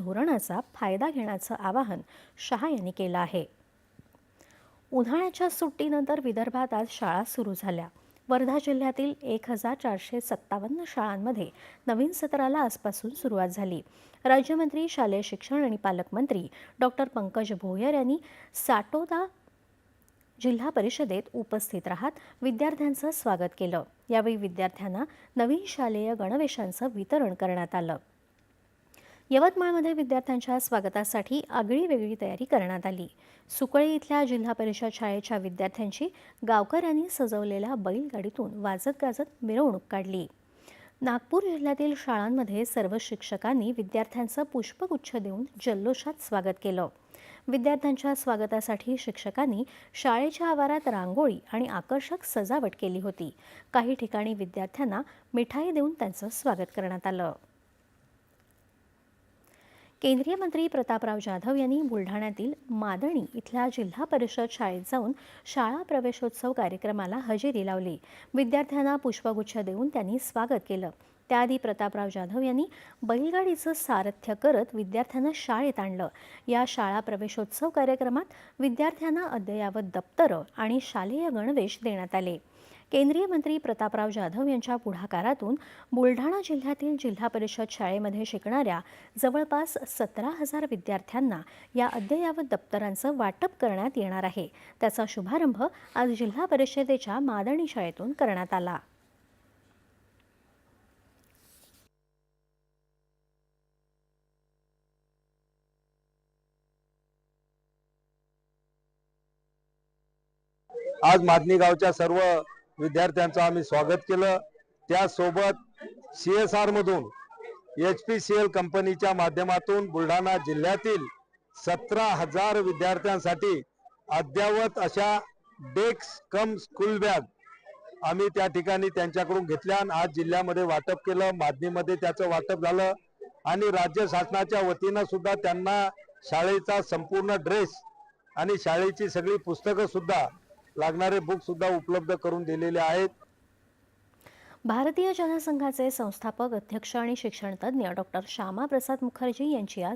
धोरणाचा फायदा घेण्याचं आवाहन शहा यांनी केलं आहे। उन्हाळ्याच्या सुट्टीनंतर विदर्भात आज शाळा सुरू झाल्या। वर्धा जिल्ह्यातील 1457 शाळांमध्ये नवीन सत्राला आजपासून सुरुवात झाली। राज्यमंत्री शालेय शिक्षण आणि पालकमंत्री डॉक्टर पंकज भोयर यांनी साटोदा जिल्हा परिषदेत उपस्थित राहत विद्यार्थ्यांचं स्वागत केलं। यावेळी विद्यार्थ्यांना नवीन शालेय गणवेशांचं वितरण करण्यात आलं। यवतमाळमध्ये विद्यार्थ्यांच्या स्वागतासाठी आगळीवेगळी तयारी करण्यात आली। सुकळे इथल्या जिल्हा परिषद शाळेच्या विद्यार्थ्यांची गावकऱ्यांनी सजवलेल्या बैलगाडीतून वाजत गाजत मिरवणूक काढली। नागपूर जिल्ह्यातील शाळांमध्ये सर्व शिक्षकांनी विद्यार्थ्यांचं पुष्पगुच्छ देऊन जल्लोषात स्वागत केलं। विद्यार्थ्यांच्या स्वागतासाठी शिक्षकांनी शाळेच्या आवारात रांगोळी आणि आकर्षक सजावट केली होती। काही ठिकाणी विद्यार्थ्यांना मिठाई देऊन त्यांचं स्वागत करण्यात आलं। केंद्रीय मंत्री प्रतापराव जाधव यांनी बुलढाण्यातील मादणी इथल्या जिल्हा परिषद शाळेत जाऊन शाळा प्रवेशोत्सव कार्यक्रमाला हजेरी लावली। विद्यार्थ्यांना पुष्पगुच्छ देऊन त्यांनी स्वागत केलं। त्याआधी प्रतापराव जाधव यांनी बैलगाडीचं सारथ्य करत विद्यार्थ्यांना शाळेत आणलं। या शाळा प्रवेशोत्सव कार्यक्रमात विद्यार्थ्यांना अद्ययावत दप्तरं आणि शालेय गणवेश देण्यात आले। केंद्रीय मंत्री प्रतापराव जाधव यांच्या पुढाकारातून बुलढाणा जिल्ह्यातील जिल्हा परिषद शाळेमध्ये शिकणाऱ्या जवळपास 17,000 विद्यार्थ्यांना या अद्ययावत दप्तरांचं वाटप करण्यात येणार आहे। त्याचा शुभारंभ आज जिल्हा परिषदेच्या मादणी शाळेतून करण्यात आला। आज मादणी गावच्या सर्व विद्यार्थ्यांचं आम्ही स्वागत केलं। त्यासोबत CSR मधून HPCL कंपनीच्या माध्यमातून बुलढाणा जिल्ह्यातील 17,000 विद्यार्थ्यांसाठी अद्ययावत अशा डेस्क कम स्कूल बॅग आम्ही त्या ठिकाणी त्यांच्याकडून घेतल्या आणि आज जिल्ह्यामध्ये वाटप केलं। मादणीमध्ये त्याचं वाटप झालं आणि राज्य शासनाच्या वतीनं सुद्धा त्यांना शाळेचा संपूर्ण ड्रेस आणि शाळेची सगळी पुस्तकं सुद्धा लागणारे बुक सुद्धा उपलब्ध करून दिलेले आहेत। भारतीय जनसंघाचे संस्थापक अध्यक्ष आणि शिक्षणतज्ञ डॉक्टर श्यामा प्रसाद मुखर्जी यांची आज